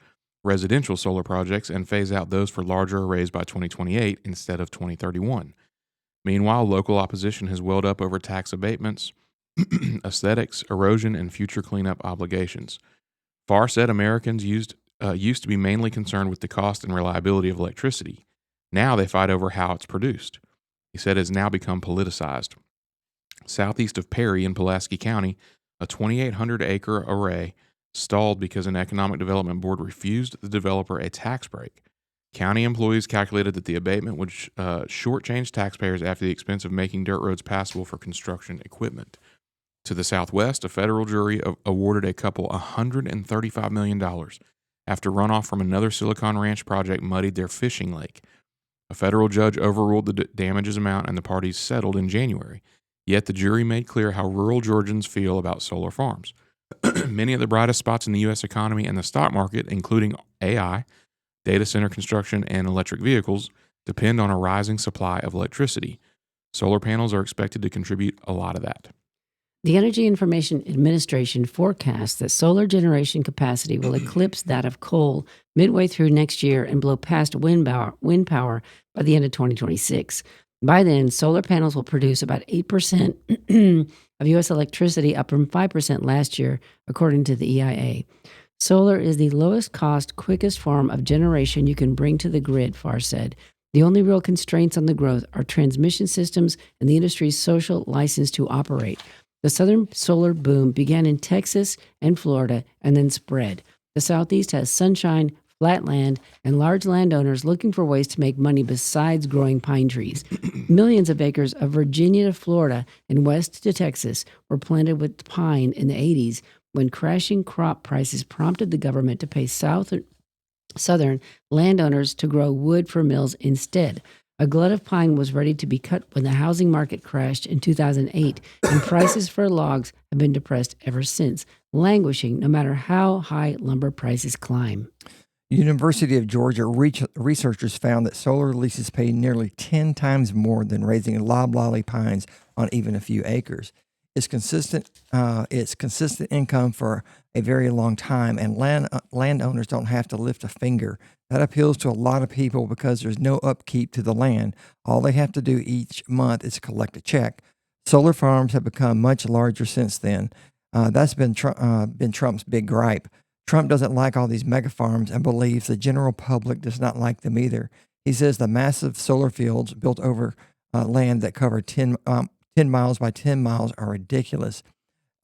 and phase out those for larger arrays by 2028 instead of 2031. Meanwhile, local opposition has welled up over tax abatements, aesthetics, erosion, and future cleanup obligations. Far-set Americans used to be mainly concerned with the cost and reliability of electricity. Now they fight over how it's produced. He said it has now become politicized. Southeast of Perry in Pulaski County, a 2,800-acre array stalled because an economic development board refused the developer a tax break. County employees calculated that the abatement would shortchange taxpayers after the expense of making dirt roads passable for construction equipment. To the southwest, a federal jury awarded a couple $135 million after runoff from another Silicon Ranch project muddied their fishing lake. A federal judge overruled the damages amount and the parties settled in January. Yet the jury made clear how rural Georgians feel about solar farms. Many of the brightest spots in the U.S. economy and the stock market, including AI, data center construction, and electric vehicles, depend on a rising supply of electricity. Solar panels are expected to contribute a lot of that. The Energy Information Administration forecasts that solar generation capacity will eclipse that of coal midway through next year and blow past wind power by the end of 2026. By then, solar panels will produce about 8% of U.S. electricity, up from 5% last year, according to the EIA. Solar is the lowest cost, quickest form of generation you can bring to the grid, Farr said. The only real constraints on the growth are transmission systems and the industry's social license to operate. The southern solar boom began in Texas and Florida and then spread. The Southeast has sunshine, flat land, and large landowners looking for ways to make money besides growing pine trees. Millions of acres of Virginia to Florida and west to Texas were planted with pine in the 80s when crashing crop prices prompted the government to pay southern landowners to grow wood for mills instead. A glut of pine was ready to be cut when the housing market crashed in 2008, and prices for logs have been depressed ever since, languishing no matter how high lumber prices climb. University of Georgia researchers found that solar leases pay nearly 10 times more than raising loblolly pines on even a few acres. It's consistent income for a very long time, and landowners don't have to lift a finger. That appeals to a lot of people because there's no upkeep to the land. All they have to do each month is collect a check. Solar farms have become much larger since then. That's been Trump's big gripe. Trump doesn't like all these mega farms and believes the general public does not like them either. He says the massive solar fields built over land that cover 10 miles by 10 miles are ridiculous.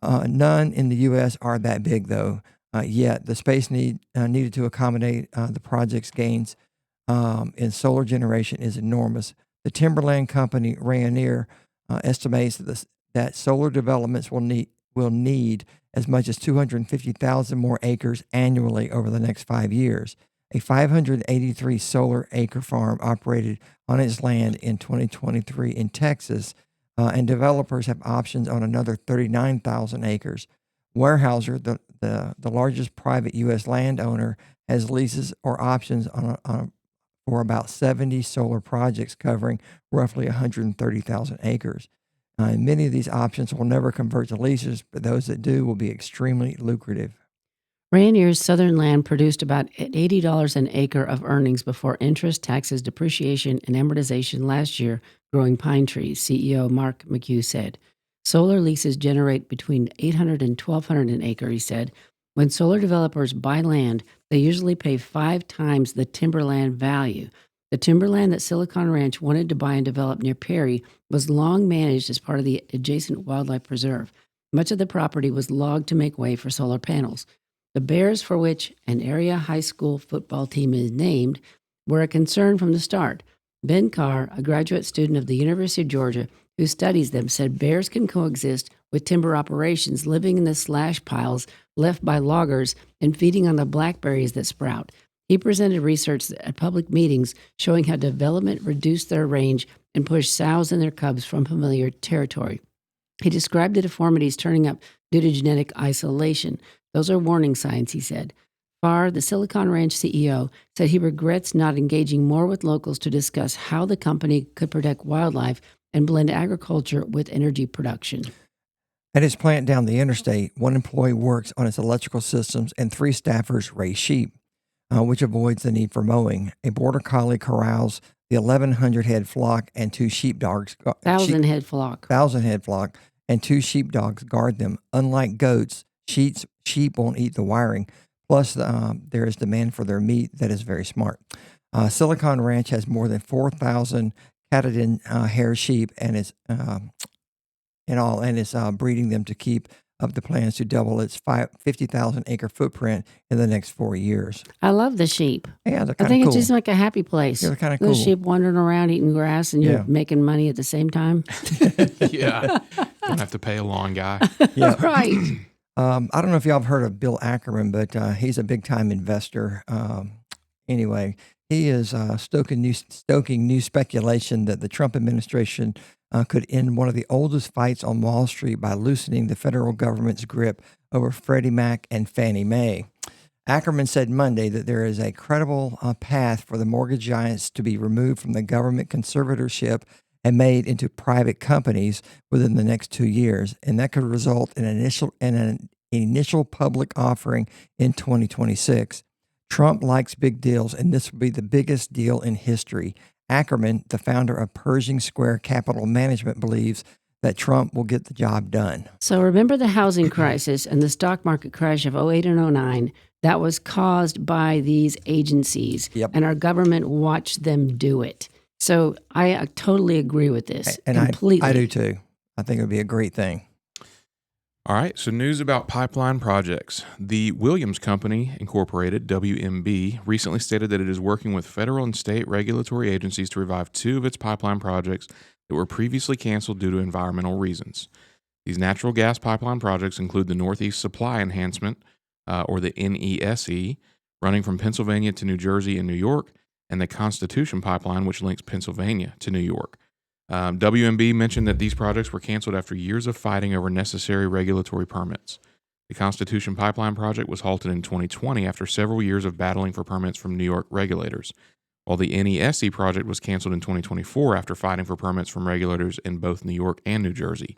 None in the U.S. are that big, though, yet. The space needed to accommodate the project's gains in solar generation is enormous. The timberland company Rayonier estimates that solar developments will need as much as 250,000 more acres annually over the next 5 years. A 583 solar acre farm operated on its land in 2023 in Texas, and developers have options on another 39,000 acres. Weyerhaeuser, the largest private U.S. landowner, has leases or options for about 70 solar projects covering roughly 130,000 acres. And many of these options will never convert to leases, but those that do will be extremely lucrative. Rayonier's southern land produced about $80 an acre of earnings before interest, taxes, depreciation, and amortization last year, growing pine trees, CEO Mark McHugh said. Solar leases generate between $800 and $1,200 an acre, he said. When solar developers buy land, they usually pay 5 times the timberland value. The timberland that Silicon Ranch wanted to buy and develop near Perry was long managed as part of the adjacent wildlife preserve. Much of the property was logged to make way for solar panels. The Bears, for which an area high school football team is named, were a concern from the start. Ben Carr, a graduate student of the University of Georgia who studies them, said bears can coexist with timber operations, living in the slash piles left by loggers and feeding on the blackberries that sprout. He presented research at public meetings showing how development reduced their range and pushed sows and their cubs from familiar territory. He described the deformities turning up due to genetic isolation. Those are warning signs, he said. Farr, the Silicon Ranch CEO, said he regrets not engaging more with locals to discuss how the company could protect wildlife and blend agriculture with energy production. At his plant down the interstate, one employee works on its electrical systems and 3 staffers raise sheep, which avoids the need for mowing. A border collie corrals the 1,100 head flock and 2 sheepdogs. 1,000 head flock. 1,000 head flock and 2 sheepdogs guard them. Unlike goats, sheep won't eat the wiring. Plus, there is demand for their meat that is very smart. Silicon Ranch has more than 4,000 Catadin hair sheep, and is breeding them to keep up the plans to double its 50,000 acre footprint in the next 4 years. I love the sheep. Yeah, they're kind of I cool. think it's just like a happy place. Yeah, they're kind of cool. Those sheep wandering around eating grass, and you're making money at the same time. Yeah. Don't have to pay a lawn guy. Yeah. Right. I don't know if y'all have heard of Bill Ackerman, but he's a big-time investor. Anyway, he is stoking new speculation that the Trump administration could end one of the oldest fights on Wall Street by loosening the federal government's grip over Freddie Mac and Fannie Mae. Ackerman said Monday that there is a credible path for the mortgage giants to be removed from the government conservatorship and made into private companies within the next 2 years, and that could result in an initial public offering in 2026. Trump likes big deals, and this will be the biggest deal in history. Ackerman, the founder of Pershing Square Capital Management, believes that Trump will get the job done. So remember the housing crisis and the stock market crash of 2008 and 2009? That was caused by these agencies, and our government watched them do it. So I totally agree with this. And completely. I do too. I think it would be a great thing. All right, so news about pipeline projects. The Williams Company, Incorporated, WMB, recently stated that it is working with federal and state regulatory agencies to revive 2 of its pipeline projects that were previously canceled due to environmental reasons. These natural gas pipeline projects include the Northeast Supply Enhancement, or the NESE, running from Pennsylvania to New Jersey and New York, and the Constitution Pipeline, which links Pennsylvania to New York. WMB mentioned that these projects were canceled after years of fighting over necessary regulatory permits. The Constitution Pipeline project was halted in 2020 after several years of battling for permits from New York regulators, while the NESE project was canceled in 2024 after fighting for permits from regulators in both New York and New Jersey.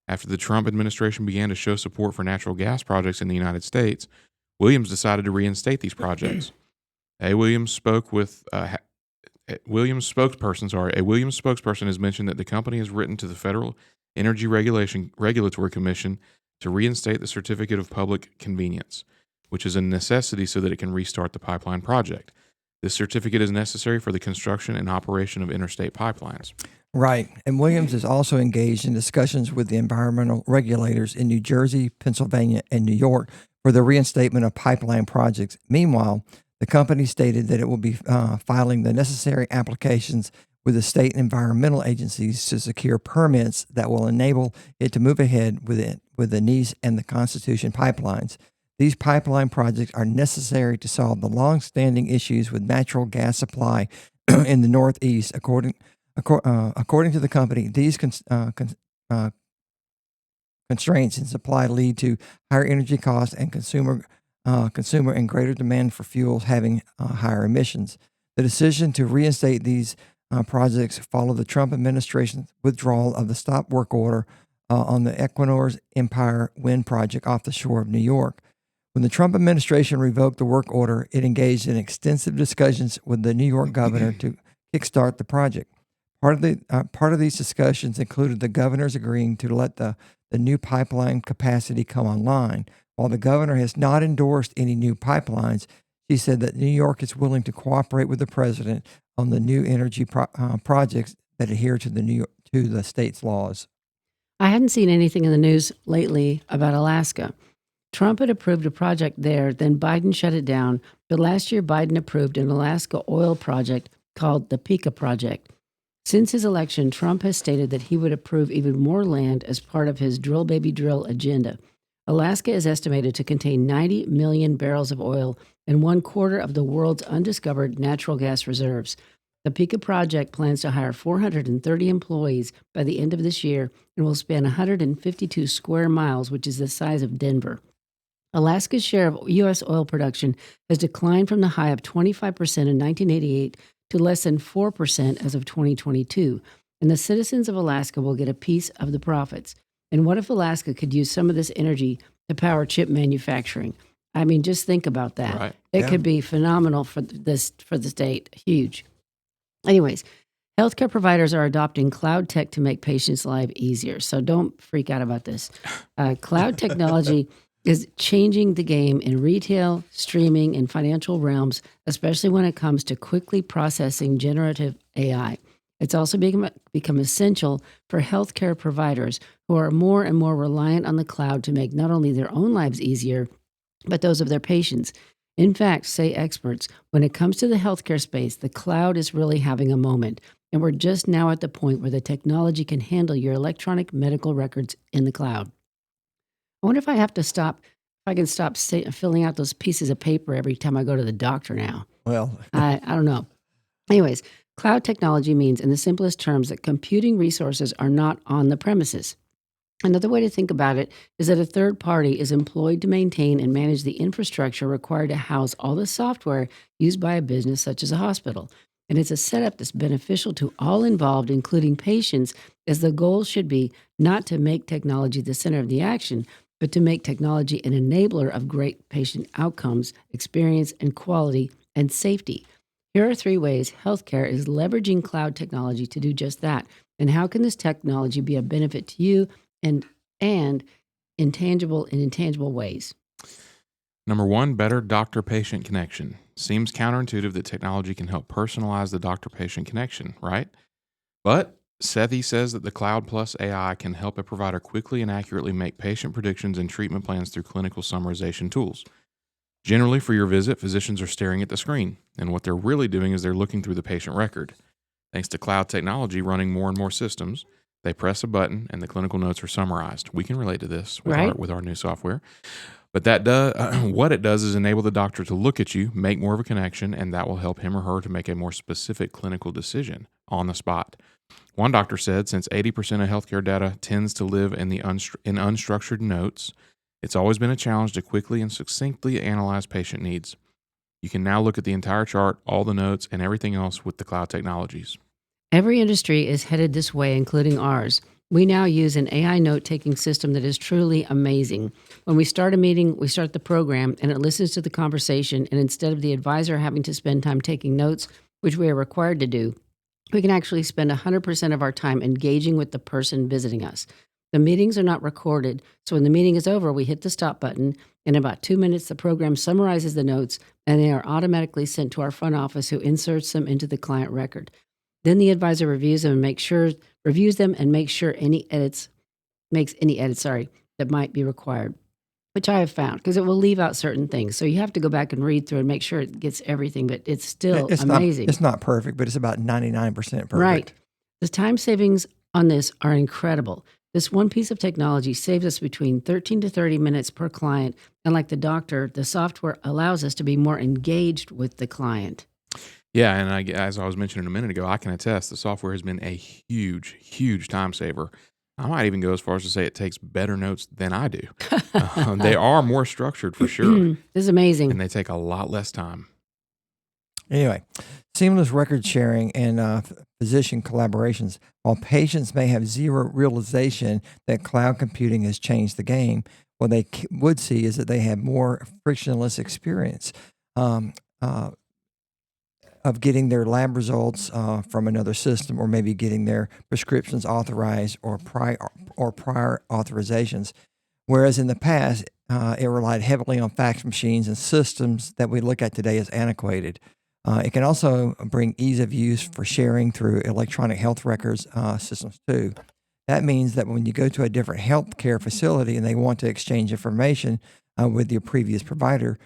After the Trump administration began to show support for natural gas projects in the United States, Williams decided to reinstate these projects. A Williams spokesperson has mentioned that the company has written to the Federal Energy Regulatory Commission to reinstate the Certificate of Public Convenience, which is a necessity so that it can restart the pipeline project. This certificate is necessary for the construction and operation of interstate pipelines. Right. And Williams is also engaged in discussions with the environmental regulators in New Jersey, Pennsylvania, and New York for the reinstatement of pipeline projects. Meanwhile, the company stated that it will be filing the necessary applications with the state environmental agencies to secure permits that will enable it to move ahead with the NESE and the Constitution pipelines. These pipeline projects are necessary to solve the long-standing issues with natural gas supply in the Northeast. According to the company, these constraints in supply lead to higher energy costs and consumer and greater demand for fuels having higher emissions. The decision to reinstate these projects followed the Trump administration's withdrawal of the stop work order on the Equinor's Empire Wind project off the shore of New York. When the Trump administration revoked the work order, it engaged in extensive discussions with the New York governor to kickstart the project. Part of these discussions included the governors agreeing to let the new pipeline capacity come online. While the governor has not endorsed any new pipelines, she said that New York is willing to cooperate with the president on the new energy projects that adhere to the state's laws. I hadn't seen anything in the news lately about Alaska. Trump had approved a project there, then Biden shut it down. But last year, Biden approved an Alaska oil project called the Pikka Project. Since his election, Trump has stated that he would approve even more land as part of his drill baby drill agenda. Alaska is estimated to contain 90 million barrels of oil and 1/4 of the world's undiscovered natural gas reserves. The Pikka Project plans to hire 430 employees by the end of this year and will span 152 square miles, which is the size of Denver. Alaska's share of U.S. oil production has declined from the high of 25% in 1988 to less than 4% as of 2022, and the citizens of Alaska will get a piece of the profits. And what if Alaska could use some of this energy to power chip manufacturing? I mean, just think about that. Right. It could be phenomenal for the state. Huge. Anyways, healthcare providers are adopting cloud tech to make patients' lives easier. So don't freak out about this. Cloud technology is changing the game in retail, streaming, and financial realms, especially when it comes to quickly processing generative AI. It's also become essential for healthcare providers who are more and more reliant on the cloud to make not only their own lives easier, but those of their patients. In fact, say experts, when it comes to the healthcare space, the cloud is really having a moment. And we're just now at the point where the technology can handle your electronic medical records in the cloud. I wonder if I can stop filling out those pieces of paper every time I go to the doctor now. Well, I don't know. Anyways, cloud technology means, in the simplest terms, that computing resources are not on the premises. Another way to think about it is that a third party is employed to maintain and manage the infrastructure required to house all the software used by a business such as a hospital. And it's a setup that's beneficial to all involved, including patients, as the goal should be not to make technology the center of the action, but to make technology an enabler of great patient outcomes, experience, and quality, and safety. Here are 3 ways healthcare is leveraging cloud technology to do just that. And how can this technology be a benefit to you and in intangible ways? Number 1, better doctor-patient connection. Seems counterintuitive that technology can help personalize the doctor-patient connection, right? But Sethi says that the cloud plus AI can help a provider quickly and accurately make patient predictions and treatment plans through clinical summarization tools. Generally, for your visit, physicians are staring at the screen, and what they're really doing is they're looking through the patient record. Thanks to cloud technology running more and more systems, they press a button and the clinical notes are summarized. We can relate to this with our new software. But what it does is enable the doctor to look at you, make more of a connection, and that will help him or her to make a more specific clinical decision on the spot. One doctor said, since 80% of healthcare data tends to live in unstructured notes, It's always been a challenge to quickly and succinctly analyze patient needs. You can now look at the entire chart, all the notes, and everything else with the cloud technologies. Every industry is headed this way, including ours. We now use an AI note-taking system that is truly amazing. When we start a meeting, we start the program, and it listens to the conversation, and instead of the advisor having to spend time taking notes, which we are required to do, we can actually spend 100% of our time engaging with the person visiting us. The meetings are not recorded, so when the meeting is over, we hit the stop button. In about 2 minutes, the program summarizes the notes, and they are automatically sent to our front office, who inserts them into the client record. Then the advisor reviews them and makes sure any edits that might be required, which I have found, because it will leave out certain things. So you have to go back and read through and make sure it gets everything, but it's still amazing. It's not perfect, but it's about 99% perfect. Right. The time savings on this are incredible. This one piece of technology saves us between 13 to 30 minutes per client. And like the doctor, the software allows us to be more engaged with the client. Yeah, and as I was mentioning a minute ago, I can attest the software has been a huge, huge time saver. I might even go as far as to say it takes better notes than I do. They are more structured for sure. This is amazing. And they take a lot less time. Anyway, seamless record sharing and physician collaborations. While patients may have zero realization that cloud computing has changed the game, what they would see is that they have more frictionless experience of getting their lab results from another system, or maybe getting their prescriptions authorized or prior authorizations. Whereas in the past, it relied heavily on fax machines and systems that we look at today as antiquated. It can also bring ease of use for sharing through electronic health records systems too. That means that when you go to a different healthcare facility and they want to exchange information with your previous provider,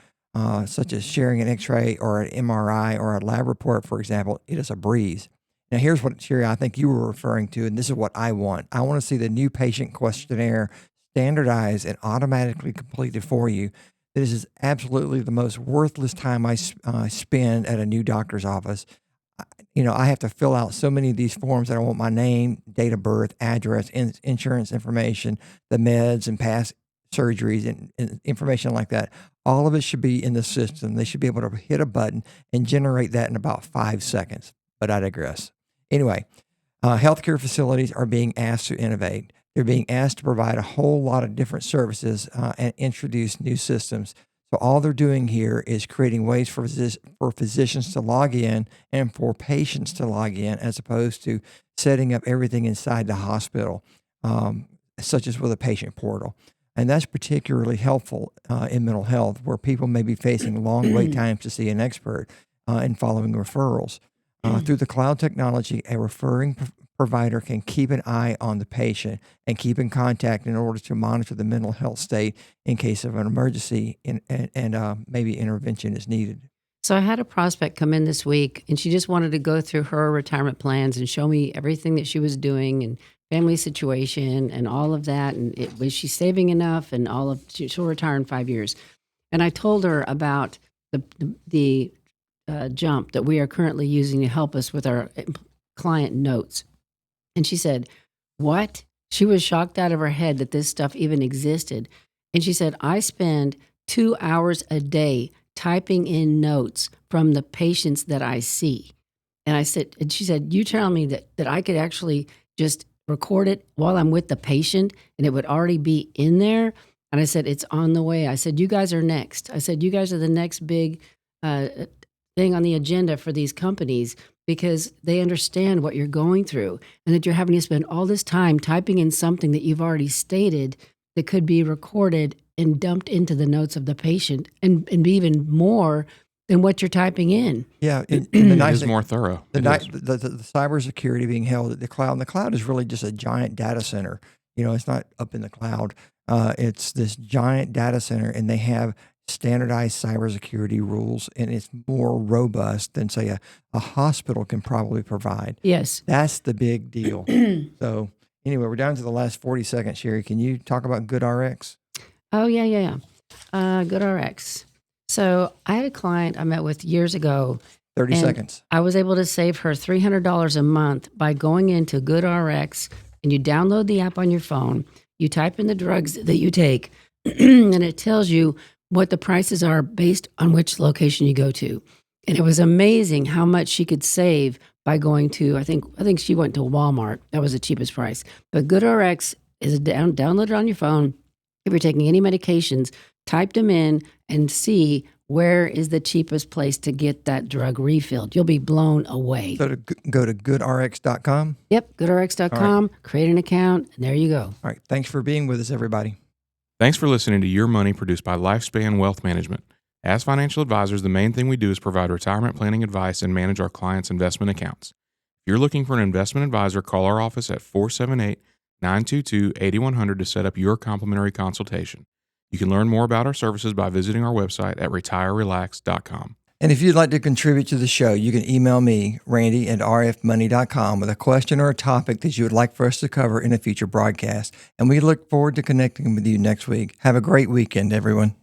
such as sharing an X-ray or an MRI or a lab report, for example, it is a breeze. Now, here's what, Sherry, I think you were referring to, and this is what I want. I want to see the new patient questionnaire standardized and automatically completed for you. This is absolutely the most worthless time I spend at a new doctor's office. I have to fill out so many of these forms that I want my name, date of birth, address, insurance information, the meds and past surgeries and information like that. All of it should be in the system. They should be able to hit a button and generate that in about 5 seconds. But I digress. Anyway, healthcare facilities are being asked to innovate. They're being asked to provide a whole lot of different services and introduce new systems. So all they're doing here is creating ways for physicians to log in and for patients to log in, as opposed to setting up everything inside the hospital, such as with a patient portal. And that's particularly helpful in mental health, where people may be facing long wait times to see an expert and following referrals. Through the cloud technology, a referring provider can keep an eye on the patient and keep in contact in order to monitor the mental health state in case of an emergency and maybe intervention is needed. So I had a prospect come in this week, and she just wanted to go through her retirement plans and show me everything that she was doing and family situation and all of that. And was she saving enough and she'll retire in 5 years. And I told her about the Jump that we are currently using to help us with our client notes. And she said, what? She was shocked out of her head that this stuff even existed. And she said, I spend 2 hours a day typing in notes from the patients that I see. And she said, you tell me that I could actually just record it while I'm with the patient and it would already be in there. And I said, it's on the way. I said, you guys are next. I said, you guys are the next big thing on the agenda for these companies, because they understand what you're going through and that you're having to spend all this time typing in something that you've already stated that could be recorded and dumped into the notes of the patient and be even more than what you're typing in. Yeah, it is more thorough. The cybersecurity being held at the cloud, and the cloud is really just a giant data center. It's not up in the cloud. It's this giant data center, and they have standardized cybersecurity rules, and it's more robust than, say, a hospital can probably provide. Yes. That's the big deal. So anyway, we're down to the last 40 seconds, Sherry. Can you talk about GoodRx? Oh, yeah. GoodRx. So I had a client I met with years ago. 30 seconds. I was able to save her $300 a month by going into GoodRx, and you download the app on your phone. You type in the drugs that you take, and it tells you what the prices are based on which location you go to. And it was amazing how much she could save by going to, I think she went to Walmart. That was the cheapest price. But GoodRx is downloaded on your phone. If you're taking any medications, type them in and see where is the cheapest place to get that drug refilled. You'll be blown away. So go to goodrx.com. Yep, goodrx.com, create an account, and there you go. All right. Thanks for being with us, everybody. Thanks for listening to Your Money, produced by Lifespan Wealth Management. As financial advisors, the main thing we do is provide retirement planning advice and manage our clients' investment accounts. If you're looking for an investment advisor, call our office at 478-922-8100 to set up your complimentary consultation. You can learn more about our services by visiting our website at retirerelax.com. And if you'd like to contribute to the show, you can email me, Randy, at rfmoney.com with a question or a topic that you would like for us to cover in a future broadcast. And we look forward to connecting with you next week. Have a great weekend, everyone.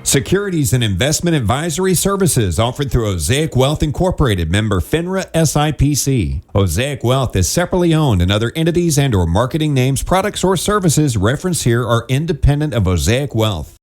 Securities and investment advisory services offered through Osaic Wealth Incorporated, member FINRA SIPC. Osaic Wealth is separately owned, and other entities and or marketing names, products, or services referenced here are independent of Osaic Wealth.